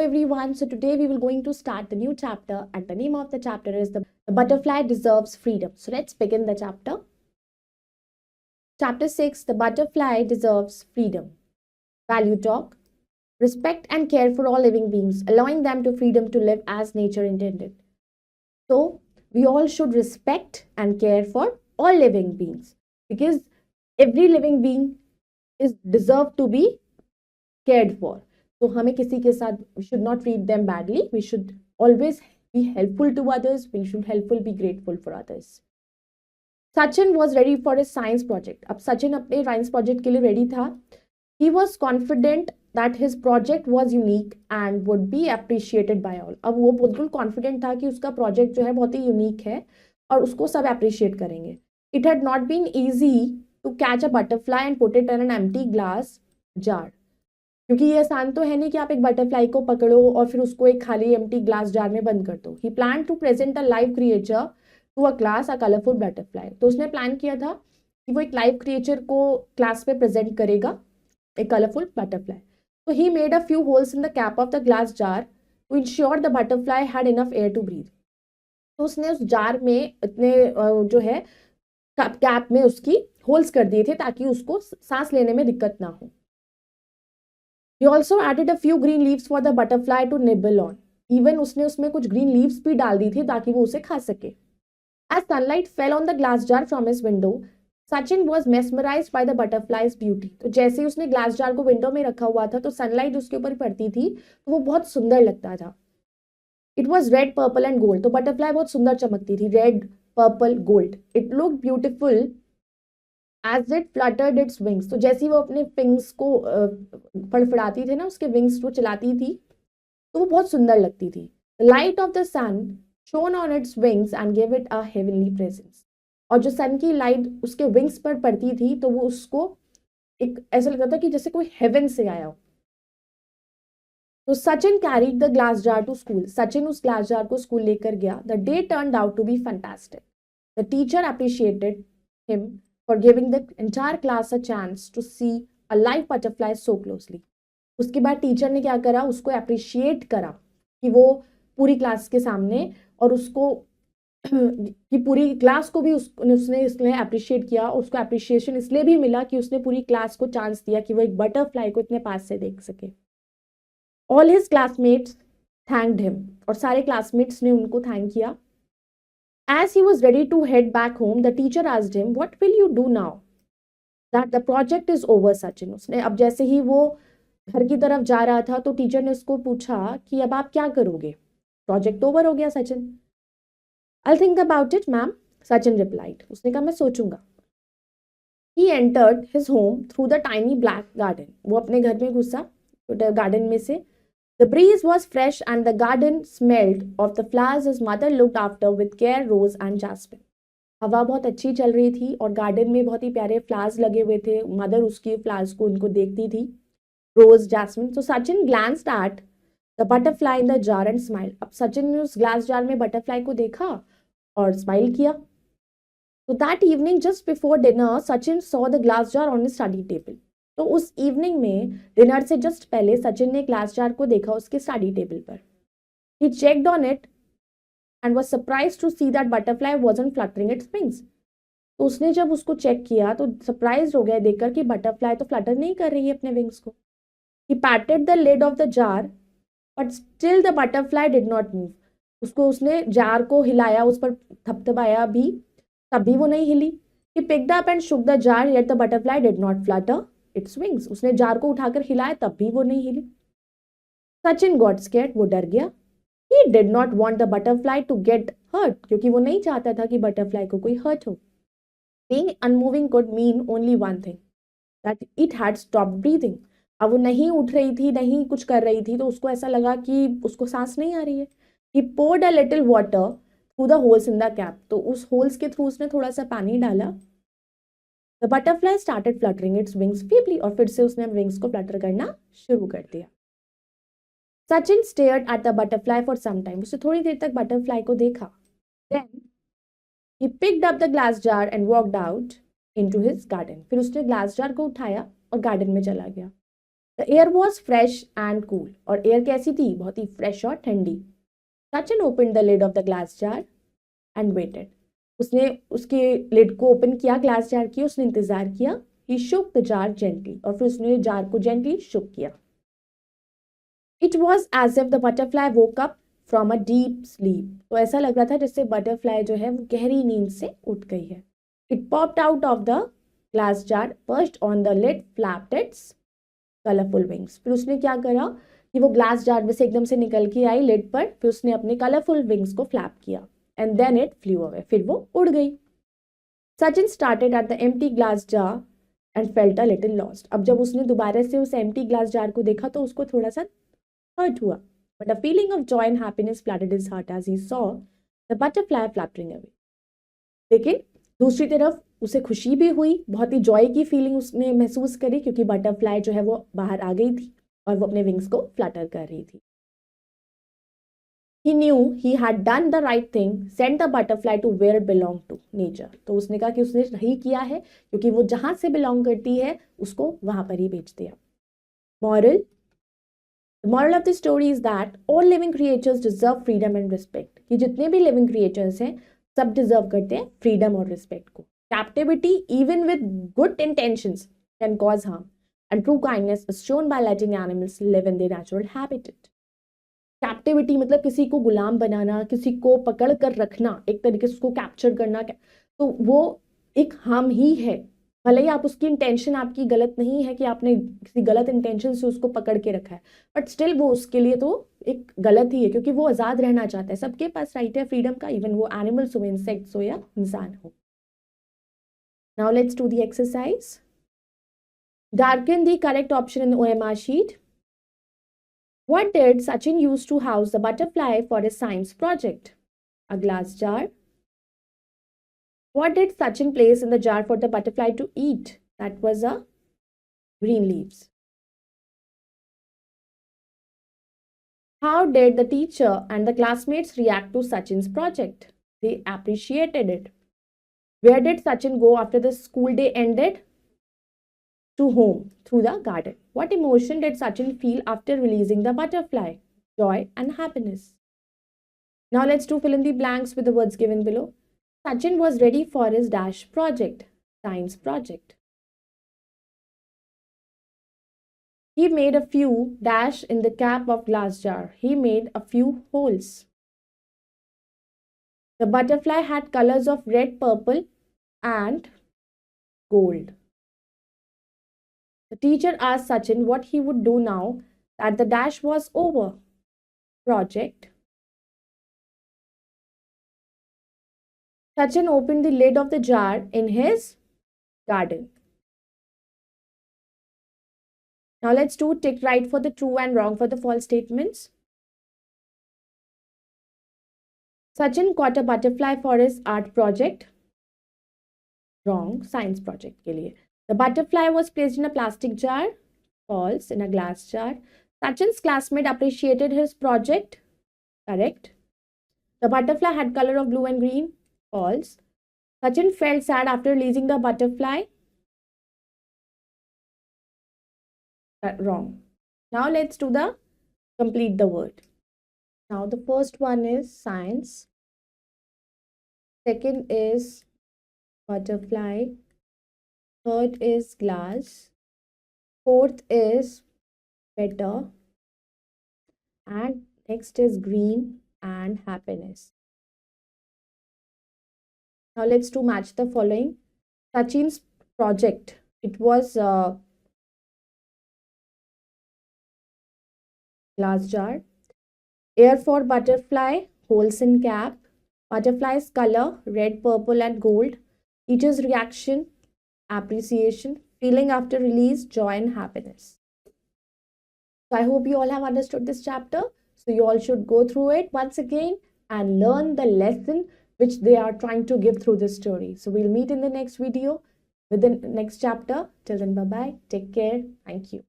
everyone. So today we will going to start the new chapter, and the name of the chapter is the butterfly deserves freedom. So let's begin the chapter. Chapter 6, the butterfly deserves freedom. Value talk. Respect and care for all living beings, allowing them to freedom to live as nature intended. So we all should respect and care for all living beings because every living being is deserved to be cared for. तो हमें किसी के साथ we should not treat them badly. We should always be helpful to others. We should be grateful for others. Sachin was ready for his science project. अब सचिन अपने science project के लिए ready था. He was confident that his project was unique and would be appreciated by all. अब वो बिल्कुल confident था कि उसका project जो है बहुत ही unique है और उसको सब appreciate करेंगे. It had not been easy to catch a butterfly and put it in an empty glass jar. क्योंकि ये आसान तो है नहीं कि आप एक बटरफ्लाई को पकड़ो और फिर उसको एक खाली एम्प्टी ग्लास जार में बंद कर दो. He plan to present a live creature to a class a colourful butterfly. तो उसने प्लान किया था कि वो एक लाइव क्रिएचर को क्लास में प्रेजेंट करेगा, एक कलरफुल बटरफ्लाई. तो he made a few holes in the cap of the glass jar to ensure the butterfly had enough air to breathe. तो उसने उस जार में इतने जो है कैप में उसकी होल्स कर दिए थे ताकि उसको सांस लेने में दिक्कत ना हो. He also added a few green leaves for the butterfly to nibble on. Even उसने उसमें कुछ green leaves भी डाल दी थी ताकि वो उसे खा सके. As sunlight fell on the glass jar from his window, Sachin was mesmerized by the butterfly's beauty. तो जैसे ही उसने ग्लास जार को विंडो में रखा हुआ था तो सनलाइट उसके ऊपर पड़ती थी तो वो बहुत सुंदर लगता था. It was red, purple and gold. तो बटरफ्लाई बहुत सुंदर चमकती थी. Red, purple, gold. It looked beautiful as it fluttered its wings. तो जैसे ही वो अपने विंग्स को फड़फड़ाती थी ना, उसके विंग्स वो चलाती थी तो वो बहुत सुंदर लगती थी. The light of the sun shone on its wings and gave it a heavenly presence. और जो सन की लाइट उसके विंग्स पर पड़ती थी तो वो उसको एक ऐसा लगता था कि जैसे कोई हेवन से आया हो. तो Sachin carried the glass jar to school. Sachin उस ग्लास जार को स्कूल लेकर गया. The day turned out to be fantastic. The teacher appreciated him for giving the entire class a chance to see a live butterfly so closely. उसके बाद teacher ने क्या करा, उसको अप्रिशिएट करा कि वो पूरी क्लास के सामने और उसको कि पूरी क्लास को भी उसने इसलिए अप्रिशिएट किया. उसको अप्रिशिएशन इसलिए भी मिला कि उसने पूरी क्लास को चांस दिया कि वो एक बटरफ्लाई को इतने पास से देख सके. All his classmates thanked him. और सारे क्लासमेट्स ने उनको थैंक किया. As he was ready to head back home, the teacher asked him, "What will you do now that the project is over, Sachin?" उसने अब जैसे ही वो घर की तरफ जा रहा था तो टीचर ने उसको पूछा कि अब आप क्या करोगे, प्रोजेक्ट ओवर हो गया Sachin. I'll think about it, ma'am, Sachin replied. उसने कहा मैं सोचूंगा. He entered his home through the tiny black garden. वो अपने घर में घुसा गार्डन में से. The breeze was fresh and the garden smelled of the flowers his mother looked after with care, rose and jasmine. हवा बहुत अच्छी चल रही थी और गार्डन में बहुत ही प्यारे फ्लावर्स लगे हुए थे. मदर उसकी फ्लावर्स को उनको देखती थी, रोज, jasmine. So Sachin glanced at the butterfly in the jar and smiled. अब सचिन ने उस ग्लास जार में बटरफ्लाई को देखा और स्माइल किया. So that evening, just before dinner, Sachin saw the glass jar on his study table. तो उस इवनिंग में डिनर से जस्ट पहले सचिन ने ग्लास जार को देखा उसके स्टडी टेबल पर. He checked on it and was surprised to see that butterfly wasn't fluttering its wings. तो उसने जब उसको चेक किया तो सरप्राइज हो गया देखकर कि बटरफ्लाई तो फ्लटर नहीं कर रही है अपने विंग्स को. He patted the lid of the jar, but still the butterfly did not move. उसने जार को हिलाया, उस पर थपथपाया भी, तब भी वो नहीं हिली. He picked up and shook the jar, yet the butterfly did not flutter its wings. उसने जार को उठाकर हिलाया तब भी वो नहीं हिली. Sachin got scared. वो डर गया. He did not want the butterfly to get hurt. क्योंकि वो नहीं चाहता था कि बटरफ्लाई को कोई हर्ट हो. Being unmoving could mean only one thing, that it had stopped breathing. अब वो नहीं उठ रही थी, नहीं कुछ कर रही थी तो उसको ऐसा लगा कि उसको सांस नहीं आ रही है. He poured a little water through the holes in the cap. तो उस होल्स के थ्रू उसने थोड़ा सा पानी डाला. The butterfly started fluttering its wings feebly. और फिर से उसने विंग्स को फ्लटर करना शुरू कर दिया. Sachin stared at the butterfly for some time. उसने थोड़ी देर तक बटरफ्लाई को देखा. Then he picked up the glass jar and walked out into his garden. फिर उसने ग्लास जार को उठाया और गार्डन में चला गया. The air was fresh and cool, और एयर कैसी थी, बहुत ही फ्रेश और ठंडी. Sachin open the lid of the glass jar and waited. उसने उसके लिड को ओपन किया ग्लास जार की, उसने इंतजार किया. He shook the jar gently, और फिर उसने जार को जेंटली शुक किया. It was as if the butterfly woke up from a deep sleep. तो ऐसा लग रहा था जैसे बटरफ्लाई जो है वो गहरी नींद से उठ गई है. It popped out of the glass jar, perched on the lid, flapped its colourful wings. फिर उसने क्या करा कि वो ग्लास जार में से एकदम से निकल के आई लिड पर, फिर उसने अपने कलरफुल विंग्स को फ्लैप किया. And then it flew away, फिर वो उड़ गई. Sachin started at the empty glass jar and felt a little lost. अब जब उसने दोबारा से उस एम्प्टी ग्लास जार को देखा तो उसको थोड़ा सा हर्ट हुआ. But a feeling of Joy and happiness flooded his heart as he saw the butterfly fluttering away. लेकिन दूसरी तरफ उसे खुशी भी हुई, बहुत ही जॉय की फीलिंग उसने महसूस करी, क्योंकि बटरफ्लाई जो है वो बाहर आ गई थी और वो अपने विंग्स को फ्लटर कर रही थी. He knew he had done the right thing, sent the butterfly to where it belonged to, nature. तो उसने कहा कि उसने सही किया है, क्योंकि वो जहां से बिलोंग करती है उसको वहां पर ही भेज दिया. Moral: The moral of the story is that all living creatures deserve freedom and respect. कि जितने भी living creatures हैं सब deserve करते हैं freedom और respect को. Captivity, even with good intentions, can cause harm, and true kindness is shown by letting animals live in their natural habitat. Captivity मतलब किसी को गुलाम बनाना, किसी को पकड़ कर रखना, एक तरीके से उसको कैप्चर करना, तो वो एक हार्म ही है. भले ही आप उसकी इंटेंशन आपकी गलत नहीं है कि आपने किसी गलत इंटेंशन से उसको पकड़ के रखा है, बट स्टिल वो उसके लिए तो एक गलत ही है, क्योंकि वो आज़ाद रहना चाहता है. सबके पास राइट है फ्रीडम का, इवन वो एनिमल्स हो, इंसेक्ट्स हो या इंसान हो. Now let's do the exercise. Darken the correct option in OMR sheet. What did Sachin use to house the butterfly for his science project? A glass jar. What did Sachin place in the jar for the butterfly to eat? That was a green leaves. How did the teacher and the classmates react to Sachin's project? They appreciated it. Where did Sachin go after the school day ended? To home, through the garden. What emotion did Sachin feel after releasing the butterfly? Joy and happiness. Now let's do fill in the blanks with the words given below. Sachin was ready for his dash project, science project. He made a few dash in the cap of glass jar. He made a few holes. The butterfly had colors of red, purple and gold. The teacher asked Sachin what he would do now that the dash was over. Project. Sachin opened the lid of the jar in his garden. Now let's do tick right for the true and wrong for the false statements. Sachin caught a butterfly for his art project. Wrong, science project के लिए. The butterfly was placed in a plastic jar. False, in a glass jar. Sachin's classmate appreciated his project. Correct. The butterfly had color of blue and green. False. Sachin felt sad after releasing the butterfly. Wrong. Now let's do the complete the word. Now the first one is science. Second is butterfly. Third is glass. Fourth is better. And next is green and happiness. Now let's do match the following. Sachin's project. It was glass jar. Air for butterfly, holes in cap. Butterfly's color, red, purple and gold. Teacher's reaction, appreciation. Feeling after release, joy and happiness. So I hope you all have understood this chapter. So you all should go through it once again and learn the lesson which they are trying to give through this story. So we'll meet in the next video with the next chapter. Till then, bye-bye. Take care. Thank you.